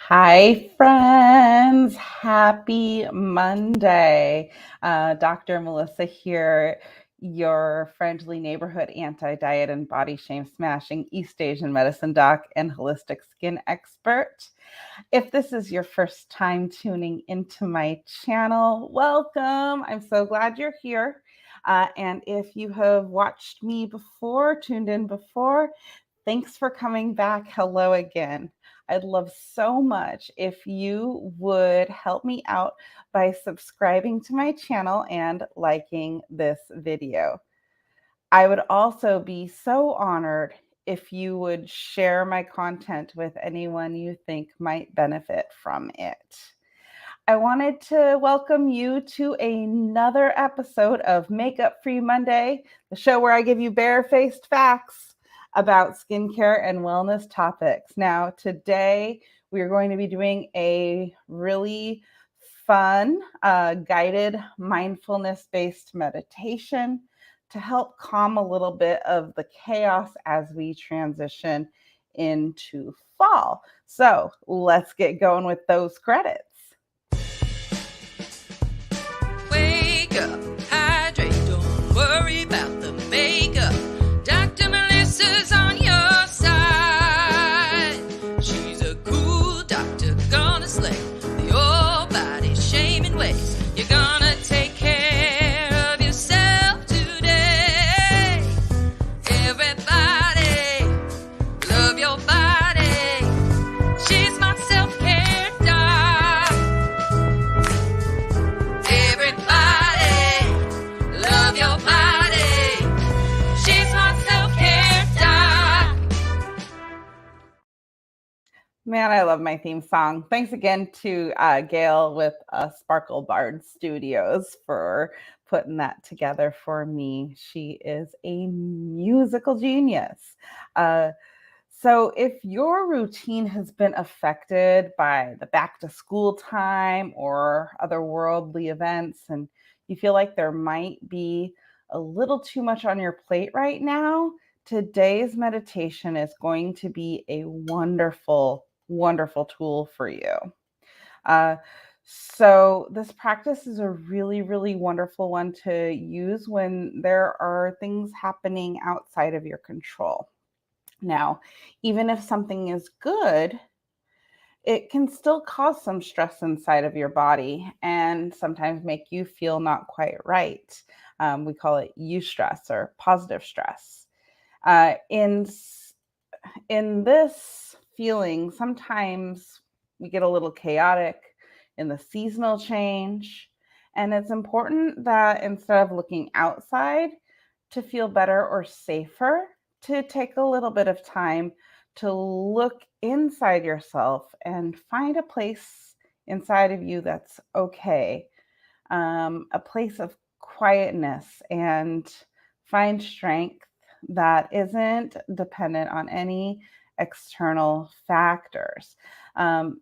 Hi, friends. Happy Monday. Dr. Melissa here, your friendly neighborhood anti-diet and body shame smashing East Asian medicine doc and holistic skin expert. If this is your first time tuning into my channel, welcome. I'm so glad you're here. And if you have watched me before, tuned in before, thanks for coming back. Hello again. I'd love so much if you would help me out by subscribing to my channel and liking this video. I would also be so honored if you would share my content with anyone you think might benefit from it. I wanted to welcome you to another episode of Makeup Free Monday, the show where I give you barefaced facts about skincare and wellness topics. Now, today we are going to be doing a really fun guided mindfulness-based meditation to help calm a little bit of the chaos as we transition into fall. So let's get going with those credits. Wake up, hydrate, don't worry about the makeup. Dr. Melissa's on your side. She's a cool doctor, gonna slay the old body shaming ways. You're gonna take care of yourself today. Everybody, love your body. She's my self-care doc. Everybody, love your body. She's my self-care doc. Man, I love my theme song. Thanks again to Gail with Sparkle Bard Studios for putting that together for me. She is a musical genius. So if your routine has been affected by the back to school time or other worldly events, and you feel like there might be a little too much on your plate right now, today's meditation is going to be a wonderful, wonderful tool for you. So this practice is a really, really wonderful one to use when there are things happening outside of your control. Now, even if something is good, it can still cause some stress inside of your body and sometimes make you feel not quite right. We call it eustress or positive stress. Uh, in in this feeling, sometimes we get a little chaotic in the seasonal change. And it's important that instead of looking outside to feel better or safer, to take a little bit of time to look inside yourself and find a place inside of you that's okay, a place of quietness, and find strength that isn't dependent on any external factors.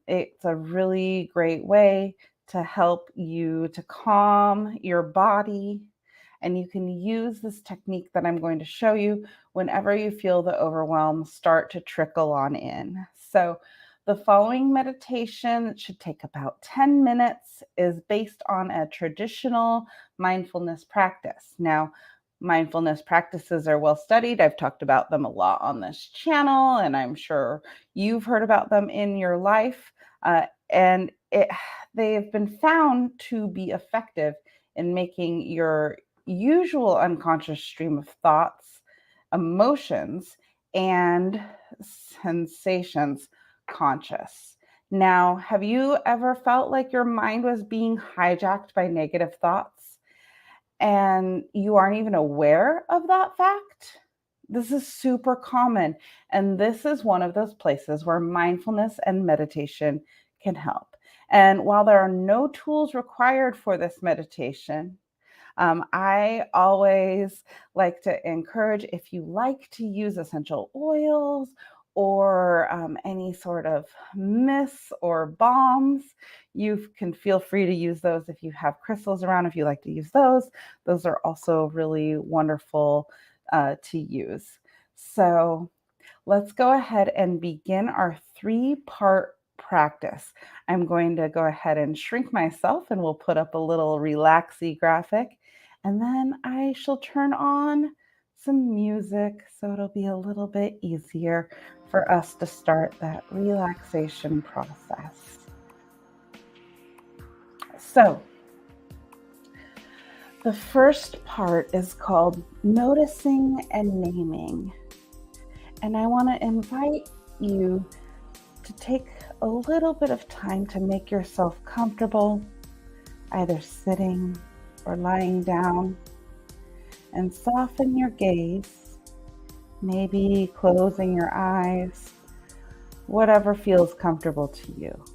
It's a really great way to help you to calm your body. And you can use this technique that I'm going to show you whenever you feel the overwhelm start to trickle on in. So the following meditation, that should take about 10 minutes, is based on a traditional mindfulness practice. Now, mindfulness practices are well studied. I've talked about them a lot on this channel, and I'm sure you've heard about them in your life. And they've been found to be effective in making your usual unconscious stream of thoughts, emotions, and sensations conscious. Now, have you ever felt like your mind was being hijacked by negative thoughts and you aren't even aware of that fact? This is super common, and this is one of those places where mindfulness and meditation can help. And while there are no tools required for this meditation, I always like to encourage, if you like to use essential oils or any sort of mists or balms, you can feel free to use those. If you have crystals around, if you like to use those are also really wonderful to use. So let's go ahead and begin our 3-part practice. I'm going to go ahead and shrink myself and we'll put up a little relaxy graphic. And then I shall turn on some music so it'll be a little bit easier for us to start that relaxation process. So, the first part is called noticing and naming. And I want to invite you to take a little bit of time to make yourself comfortable, either sitting or lying down, and soften your gaze, maybe closing your eyes, whatever feels comfortable to you.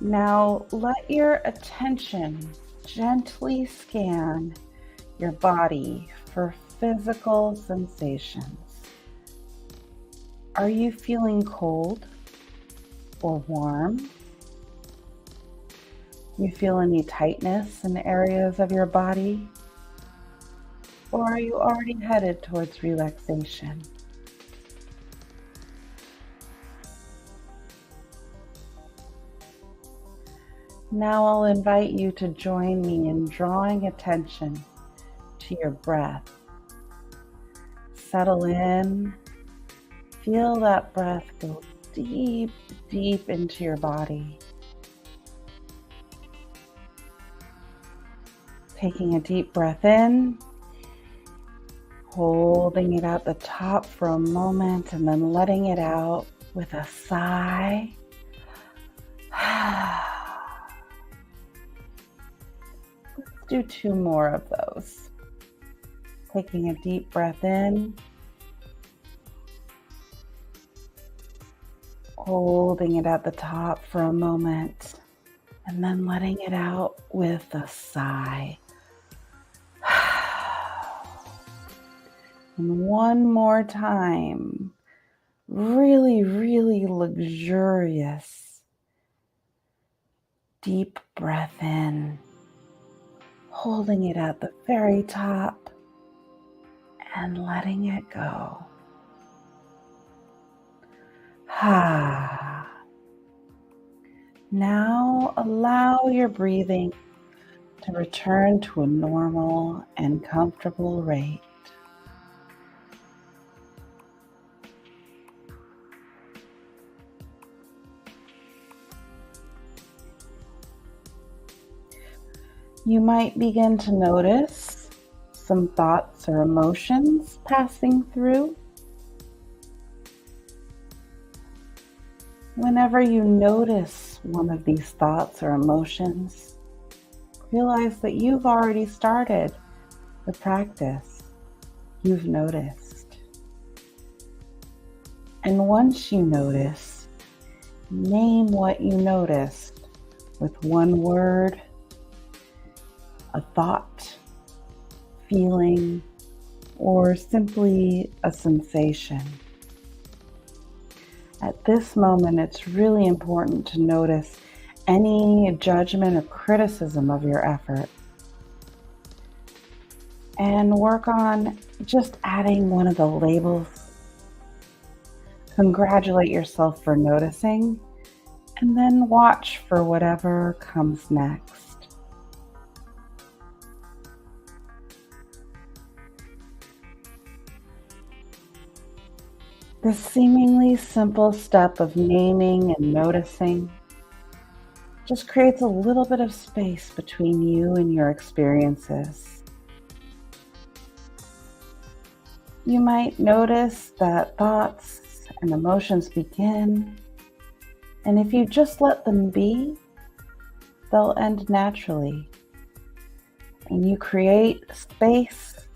Now let your attention gently scan your body for physical sensations. Are you feeling cold or warm? You feel any tightness in areas of your body? Or are you already headed towards relaxation? Now I'll invite you to join me in drawing attention to your breath. Settle in. Feel that breath go deep, deep into your body. Taking a deep breath in, holding it at the top for a moment, and then letting it out with a sigh. Let's do 2 more of those. Taking a deep breath in, holding it at the top for a moment, and then letting it out with a sigh. And one more time, really, really luxurious, deep breath in, holding it at the very top and letting it go. Now allow your breathing to return to a normal and comfortable rate. You might begin to notice some thoughts or emotions passing through. Whenever you notice one of these thoughts or emotions, realize that you've already started the practice. You've noticed. And once you notice, name what you noticed with one word, a thought, feeling, or simply a sensation. At this moment, it's really important to notice any judgment or criticism of your effort and work on just adding one of the labels. Congratulate yourself for noticing and then watch for whatever comes next. This seemingly simple step of naming and noticing just creates a little bit of space between you and your experiences. You might notice that thoughts and emotions begin, and if you just let them be, they'll end naturally. And you create space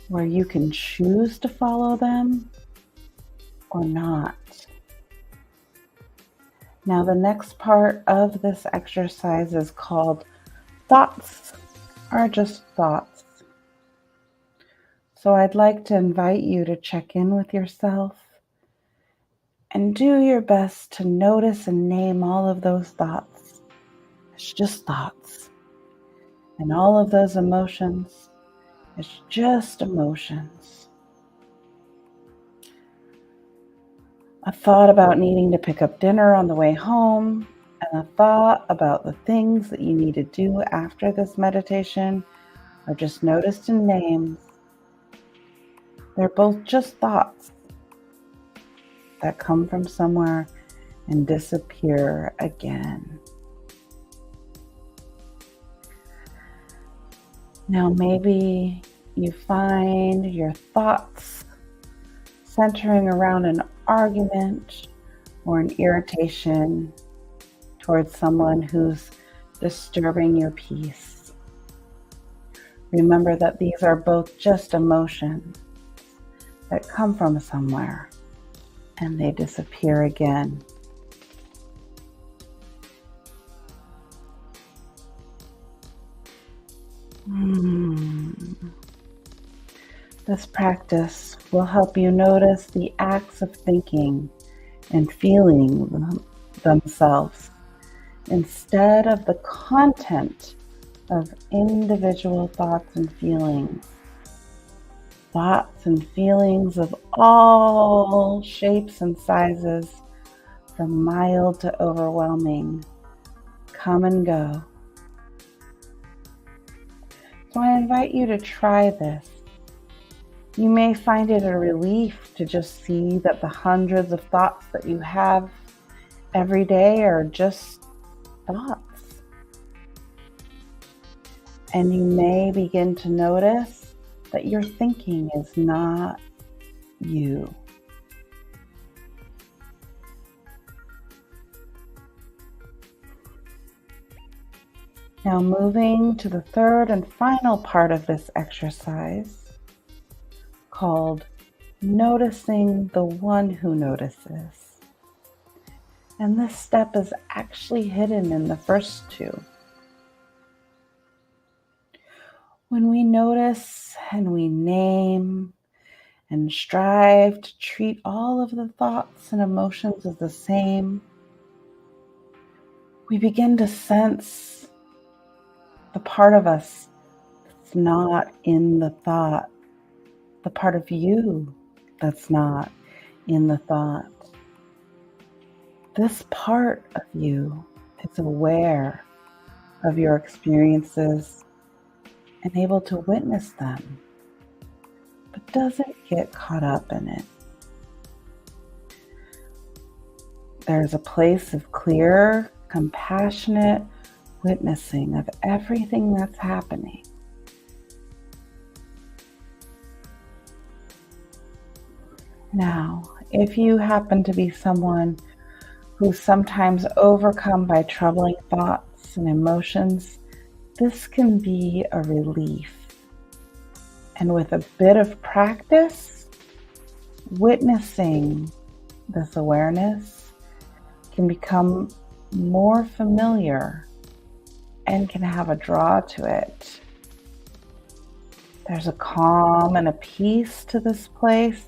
where you can choose to follow them or not. Now, the next part of this exercise is called Thoughts Are Just Thoughts. So I'd like to invite you to check in with yourself and do your best to notice and name all of those thoughts. It's just thoughts. And all of those emotions, it's just emotions. a thought about needing to pick up dinner on the way home, and a thought about the things that you need to do after this meditation are just noticed in names. They're both just thoughts that come from somewhere and disappear again. Now maybe you find your thoughts centering around an argument or an irritation towards someone who's disturbing your peace. Remember that these are both just emotions that come from somewhere and they disappear again. This practice will help you notice the acts of thinking and feeling themselves instead of the content of individual thoughts and feelings. Thoughts and feelings of all shapes and sizes, from mild to overwhelming, come and go. So I invite you to try this. You may find it a relief to just see that the hundreds of thoughts that you have every day are just thoughts. And you may begin to notice that your thinking is not you. Now moving to the third and final part of this exercise, called noticing the one who notices. And this step is actually hidden in the first two. When we notice and we name and strive to treat all of the thoughts and emotions as the same, we begin to sense the part of us that's not in the thought, the part of you that's not in the thought. This part of you is aware of your experiences and able to witness them, but doesn't get caught up in it. There's a place of clear, compassionate witnessing of everything that's happening. Now, if you happen to be someone who's sometimes overcome by troubling thoughts and emotions, this can be a relief. And with a bit of practice, witnessing this awareness can become more familiar and can have a draw to it. There's a calm and a peace to this place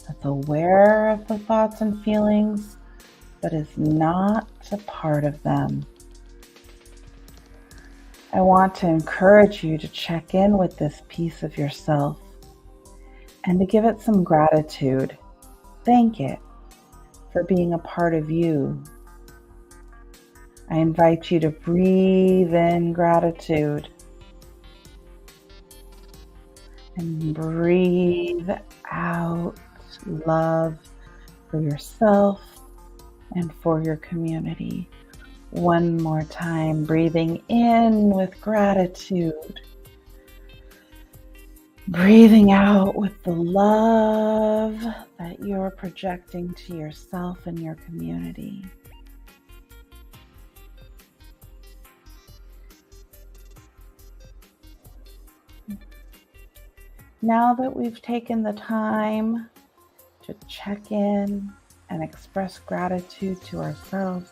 that's aware of the thoughts and feelings, but is not a part of them. I want to encourage you to check in with this piece of yourself and to give it some gratitude. Thank it for being a part of you. I invite you to breathe in gratitude and breathe out love for yourself and for your community. One more time, breathing in with gratitude, breathing out with the love that you're projecting to yourself and your community. Now that we've taken the time to check in and express gratitude to ourselves,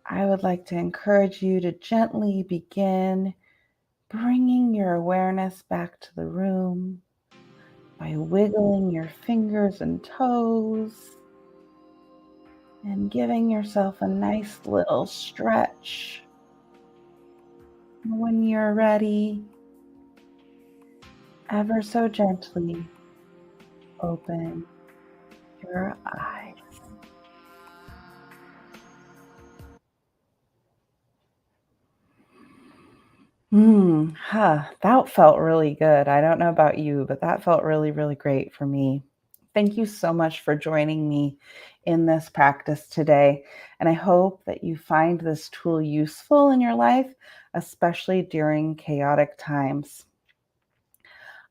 I would like to encourage you to gently begin bringing your awareness back to the room by wiggling your fingers and toes and giving yourself a nice little stretch. When you're ready, ever so gently open your eyes. That felt really good. I don't know about you, but that felt really, really great for me. Thank you so much for joining me in this practice today. And I hope that you find this tool useful in your life, especially during chaotic times.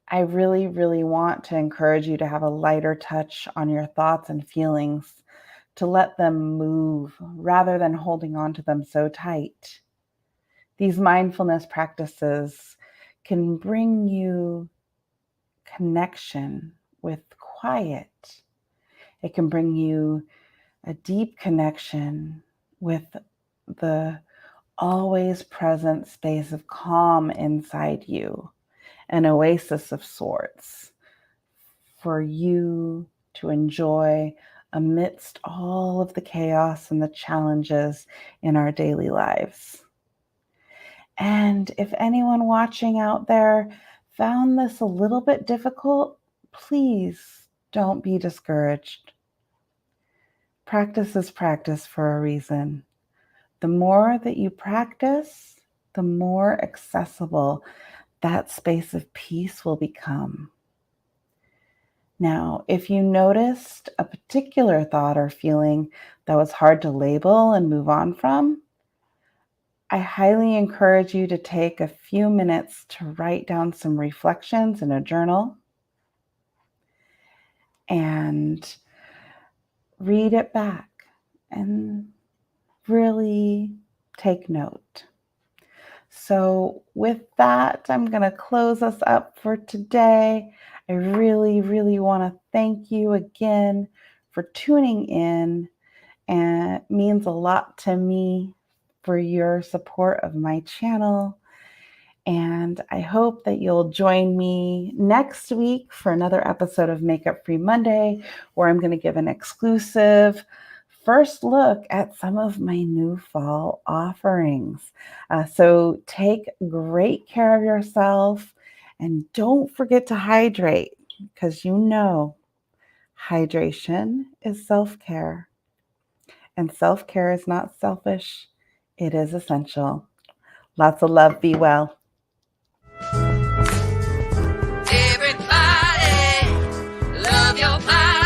I really, really want to encourage you to have a lighter touch on your thoughts and feelings, to let them move rather than holding on to them so tight. These mindfulness practices can bring you connection with quiet. It can bring you a deep connection with the always present space of calm inside you, an oasis of sorts for you to enjoy amidst all of the chaos and the challenges in our daily lives. And if anyone watching out there found this a little bit difficult, please don't be discouraged. Practice is practice for a reason. The more that you practice, the more accessible that space of peace will become. Now, if you noticed a particular thought or feeling that was hard to label and move on from, I highly encourage you to take a few minutes to write down some reflections in a journal and read it back and really take note. So, with that, I'm going to close us up for today. I really, really want to thank you again for tuning in, and it means a lot to me for your support of my channel. And I hope that you'll join me next week for another episode of Makeup Free Monday, where I'm going to give an exclusive first look at some of my new fall offerings. So take great care of yourself and don't forget to hydrate, because hydration is self-care, and self-care is not selfish. It is essential. Lots of love. Be well. Everybody, love your body.